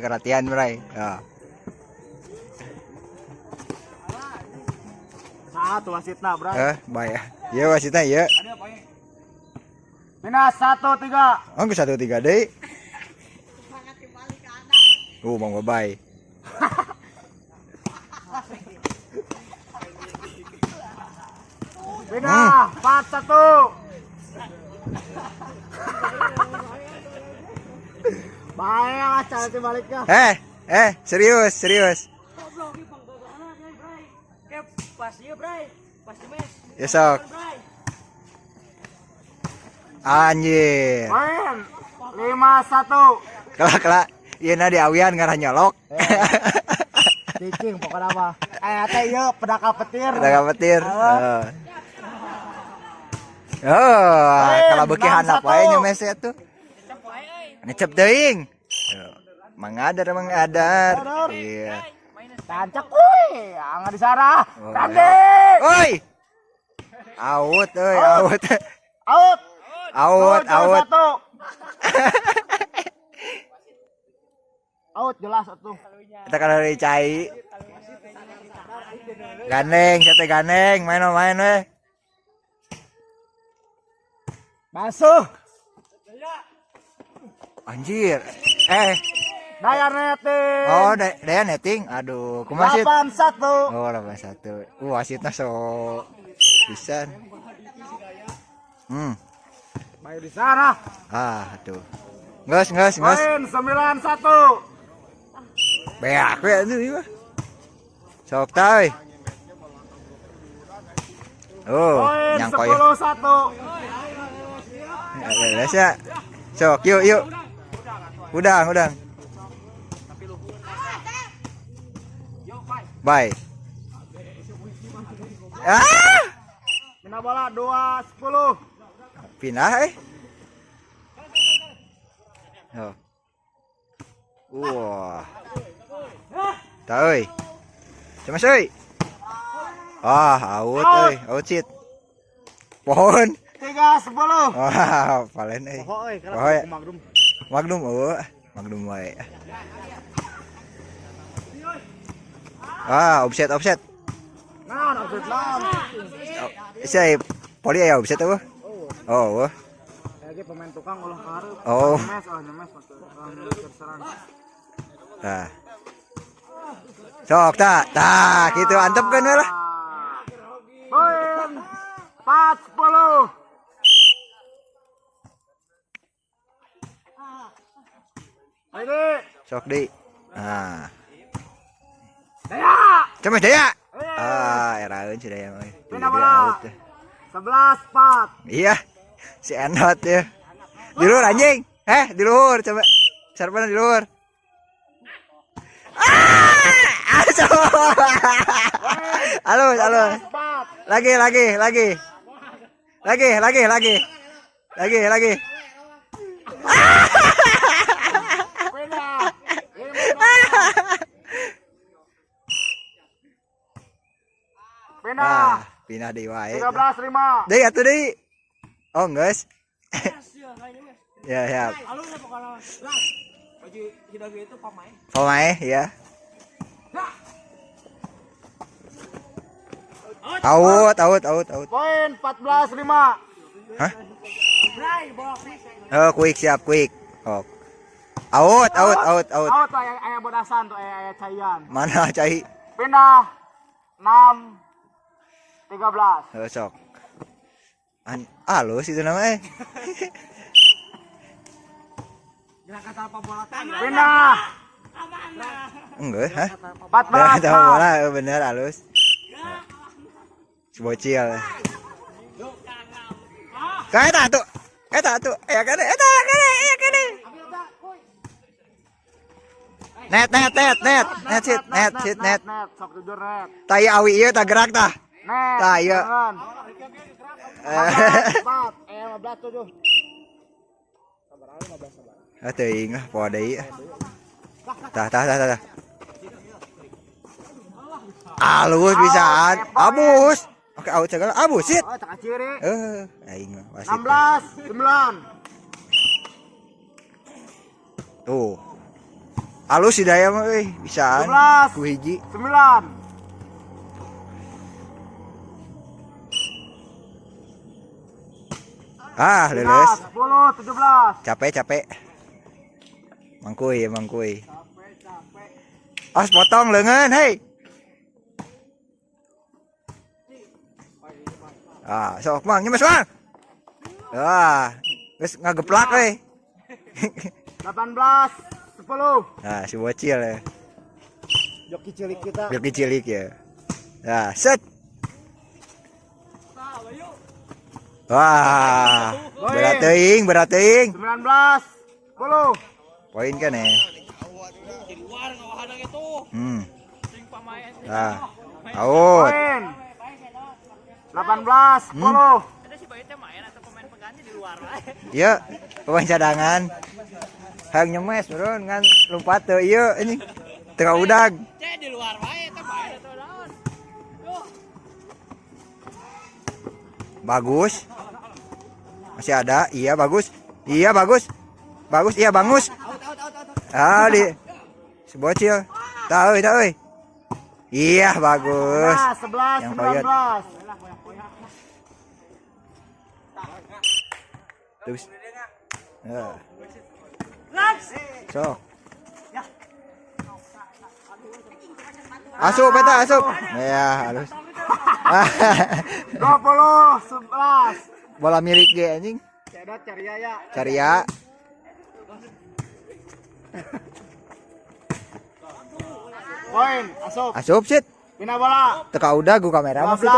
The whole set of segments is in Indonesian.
latihan bray. Ya. Satu wasitna, Bray. Baik. Iya wasitna iya. Minus 1-3. Angku 1-3 deui. Mang Babay. Pindah 4-1. Baiklah cara dibaliknya. Serius. Ya sok. Anjir. Main 5-1. Kelak. Ieu na di awian ngarah nyolok. Cicing pokoknya mah. Teh ieu pedaka petir. Kalau beuki handap wae nyemes atuh. Ngecep teuing. Mangadar. Iya. Tancak euy, angga di sana. Rande. Oi. Out. Out jelas atuh. Kita kalau dicai. Gandeng, main we. Basuh. Anjir. Daya netting. Oh, daya netting. Aduh, kumaha sih? 8-1. Oh, 8-1. Wasitna so pisan. Baik di sana. Tuh. Nges. Main 9-1. Beak we atuh ieu mah. Sok tah we. Main nyangkoi. 10-1. Ya. Sok, yuk. Udang. Bye. Pindah bola 2-10. Pindah Wah. Tah euy. Cemas euy. Out shit. Pohon. 3-10. Wah, palen euy. Pohoy, Magnum Magnum wae. Offset. Nah, offset lah. Saya poli aya offset apa? Oh. Lagi pemain tukang ulah karep. Oh. Nyemes terserang. Tah. Sok tah gitu antepkeun we lah. Poin 4-10. Ayo. Sok di. Nah. Daya. Cemas daya. Eraeun si daya mah. Pindah bola. 11-4. Iya. Si Enot ya. Di luhur anjing. Di luhur coba. Sarpana di luhur. Halus. Lagi. Pindah di wae. 13-5. Deui atuh deui. Oh, geus. Ya. Pamae ya. Out. Poin 14-5. Hah? Oh, quick. Oh. Out. Out aya bodasan tuh aya caian. Mana cai? Pindah 6-13. Sok. Halus itu namanya. Pindah. Enggak, hah? 14. Bola bener halus. Bocil. Kayak tak tuh. Ya kan? Net. Sok jujur net. Tai awi ieu tah gerak tah. Net. Tah ieu. 15-7. Teuing lah poe deui. Tah. Alus bisaan. Abus. Oke, out segala. Abus sit. Oh, tak ciri. Aing mah wasit. 16-9. Tuh. Alus si daya mah euy, bisaan. 12. Ku hiji. 9. Ah, leuleus. 10. 17. Capek. Mangkuy. Os potong leungeun, hei. Ah, sok Mang, nyemes Mang. Ah, geus ngageplak euy. 18. 10. Nah, si bocil ya. Joki cilik kita. Joki cilik ya. Nah, set. Wah, berat teuing. 19. 10. Poin kan ya. Nah, out. Poin. 18. 10. Iya, pemain cadangan. Hang nyemes turun ngan lompat teu ieu ini. Tengah udag. Di luar wae teh bae atuh naon. Bagus. Masih ada. Iya, bagus. Iya, bagus. Bagus, iya bangus. Ah, di sebocil. Tahu. Iya, bagus. 11. Yang koyot. 19. Terus. Ya. Sok. Asup eta, asup. Ya, halus. 20. 11. Bola mirik ge anjing. Cedot Ceria ya. Caria. Poin. Asup. Asup sit. Pina bola. Teka udah gua kamera mah situ.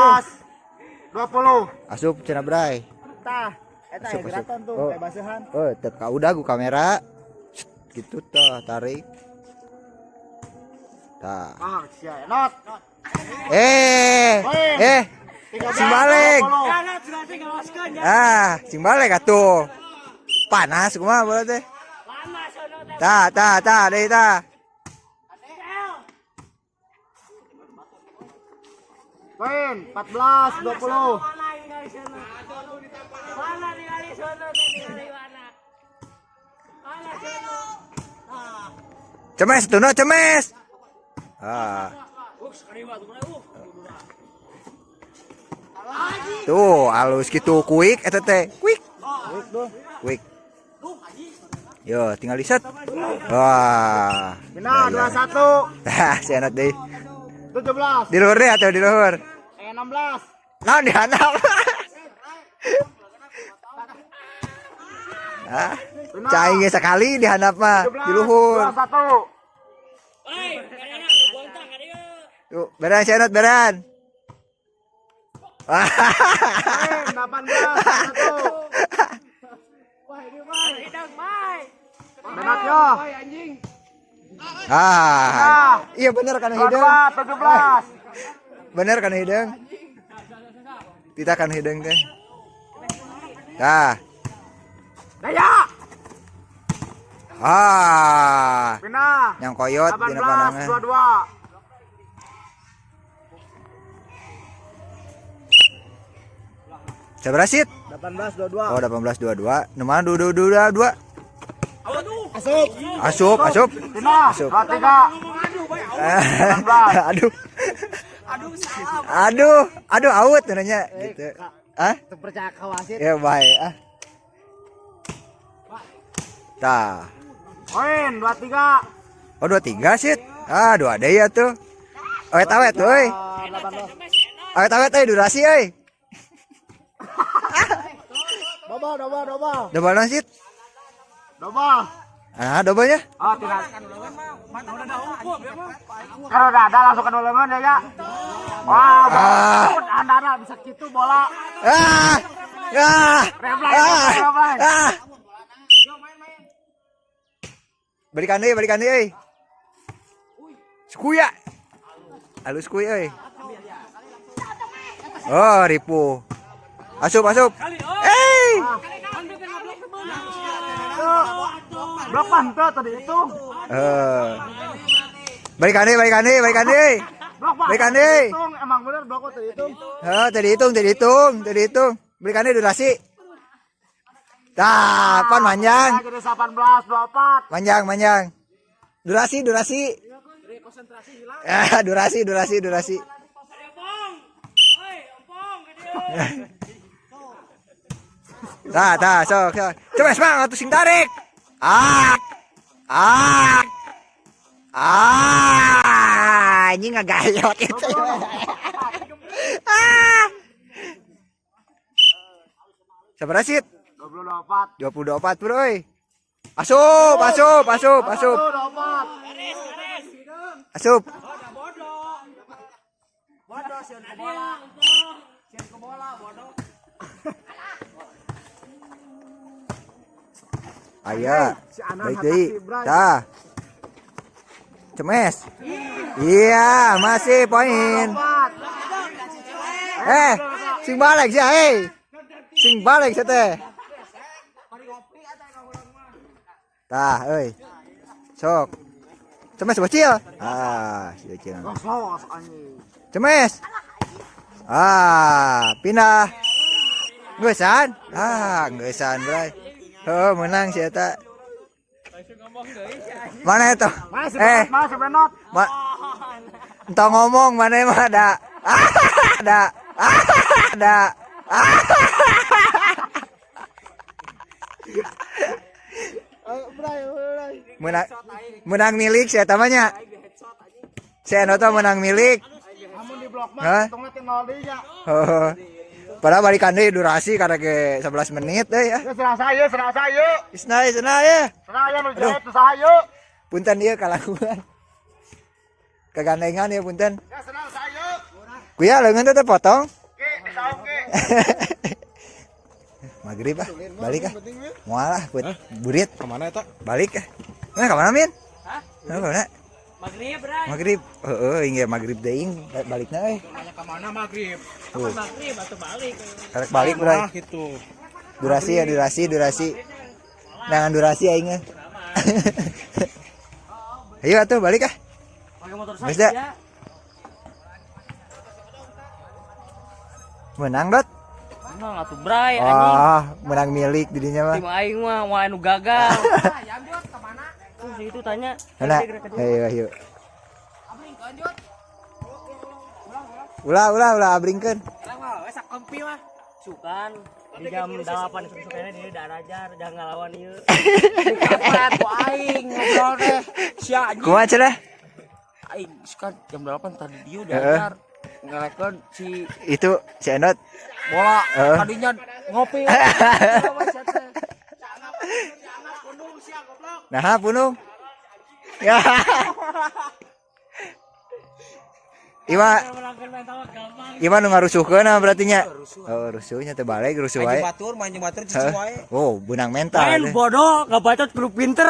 12. 20. Asup cenah bray. Tah. Eta Asup, ya geraton tuh Oh. kayak basuhan. Oh, teka udah gua kamera. Gitu tuh, tarik. Tah. Ah, sia. Not. Eh. 13. Sing balik. 20. Sing balik atuh. Panas kumaha bola teh? Tah, deui tah. Poin. 14. 20. Cemes tuh, cemes. Ah. Tuh, halus gitu, quick eta teh. Quick. Yo, tinggal di set. Wah. Pina 21. Tah, si anak deui. 17. Di luhur deh atau di luhur? 16. Naon di handap. Cai ge sekali di handap mah, di luhur. 21. Tuh, beran si anak beran. Poin. 18. 21. Benat yo. Iya bener kan hidung. 17. Bener kan hidung. Kita kan hidung teh. Tah. Daya. Pina. Yang koyot dina 18. pandangan. 22. Sabaraha sit? 18. 22. Oh, 18-22. Nu mana 22. Asup. Asup. Pina. Asup. 23. Aduh, out nanya gitu. Percaya ka wasit. Ya baik. Tah. Poin. 23. Oh, 23 sit. 2 ada ya tuh. Awet euy. 18. Awet durasi euy. Dobal. Double sit. Dobal. Dobelnya. Oh, tidak. Kalau udah ada langsung ke dolengan ya. Wah, andana bisa gitu bola. Replay. Balikan deui euy. Skuya. Halus kuy euy. Oh, ripu. Asup. Blok pantai tadi itu. Balikan deui. Balikan deui. Emang bener blok tadi itu. Tadi hitung. Balikan deui durasi. Tah, pan manjang. Jadi 18, 24. Manjang. Durasi. Durasi. Tah, sok. Coba semangat atuh sing tarik. Anjing ngagayot itu. Sabaraha sih? 24. 24 bro. Asup. Asup. Bodoh sieun ke bola bodoh. Aya. Baik deui. Tah. Cemes. Iya, masih poin. Sing balik sia Sing balik sia teh. Tah, euy. Sok. Cemes bocil. Si bocil. Cemes. Pindah. Ngeusan. Ngeusan, Bray. Menang si eta. Mana itu? Sebenot. Entah ngomong mana mah ada. Ada. Menang milik si eta mah nya. Si Enoto menang milik. Amun di blok mah hitungna teh 0 deui nya. Padahal balikan deui durasi karena ke 11 menit deui ya. Serasa ieu. Isna ya. Seraya nu jahit teu saha ieu. Punten ieu kalakuan. Kegandengan ya punten. Ya serasa ieu. Kuya leungeun teh potong. Ge, disaung ge. Maghrib balik moal put burit. Ka mana eta? Balik ka mana Min? Hah? Mana? Maghrib, Bray. Maghrib. Inge maghrib deing balikna euy. Nanya ka mana maghrib? Kapan maghrib atau balik? Karek balik bray. Gitu. Durasi. Dengan durasi aing mah. Ayo atuh balik ah. Pakai motor Geus saya. da. Menang dot. Menang atuh, Bray, anjing. Menang milik didinya mah. Tim aing mah anu gagal. Ayam Jot ke mana? Terus itu tanya. Mana? Ayo. Ulah abringkeun. Sak kompi mah. Sukan di jam 8 sukanya di Darajar jangan ngalawan ieu. Kapan ku aing ngobrol teh. Sia anjing. Kumaha cenah? Aing sukan jam 8 tadi dia Darajar. Ngelekeun si Itu si Enot. bola tadinya ngopi. Nah, punung. Ya. Ima nu ngarusuhkeun berarti nya. Rusuhnya teh balik rusuh wae. Main batur cici wae. Benang mental. Main bodoh, enggak bacot kudu pinter.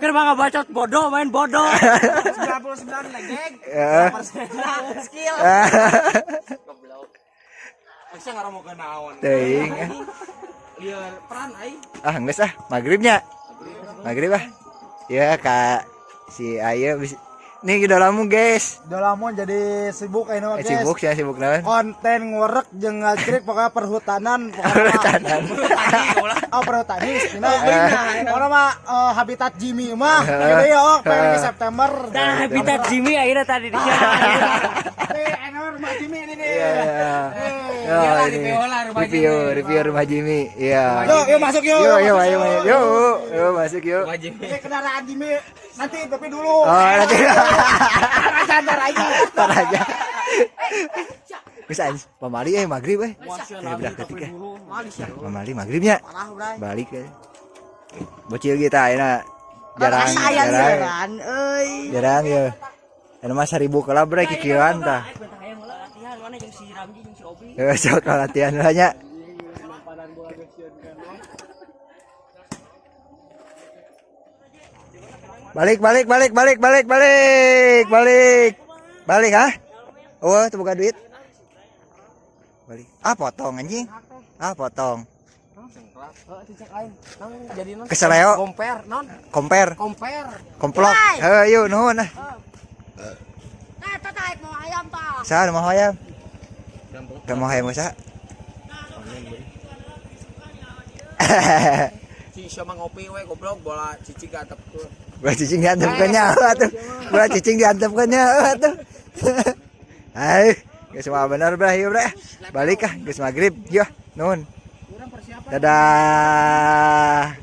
Kerba enggak bacot bodoh, main bodoh. 99 legeng. Skill. Goblok. Bisa ngaramokeun naon. Teuing. Lieur peran ai. Geus maghribnya. Maghrib Ya Kak si Ayu nih udah lama guys. Udah lama jadi sibuk ini mah guys. Sibuk naon? Konten ngorek jeung ngajrik pokoknya perhutanan Perhutanan. Perhutanis orang mah habitat Jimmy mah gede ya pengen September Dah habitat Jimmy akhirnya tadi dia. Rumah Jimmy ini nih. Iya. Review rumah Jimmy. Iya. Yuk masuk yuk. Yuk masuk yuk. Kendaraan Jimmy nanti tapi dulu. Nanti. Ntar aja. Bisa pamali maghrib budak ketika. Pamali maghribnya. Balik bocil kita ayeuna jarang. Jarang ya. Anu mah 1000 kala bre kikieuan tah. Latihan mana jeung si Ramji jeung si Obi. Sok latihan nya. Balik ah. Oh, teu boga duit. Balik. Potong anjing. Potong. Keseleo. Compare. Komplok. Yuk nuhun ah. Tarik mau ayam tah. Sa mau ayam? Mau ayam sa? Si siapa ngopi we goblok bola cicing ke atap tuh. Bola cicing diantepkannya atuh. Bola cicing diantepkannya atuh. Ayo, geus semua bener bro, yuk bro. Balik ah, geus magrib. Yuk, nuhun. Dadah.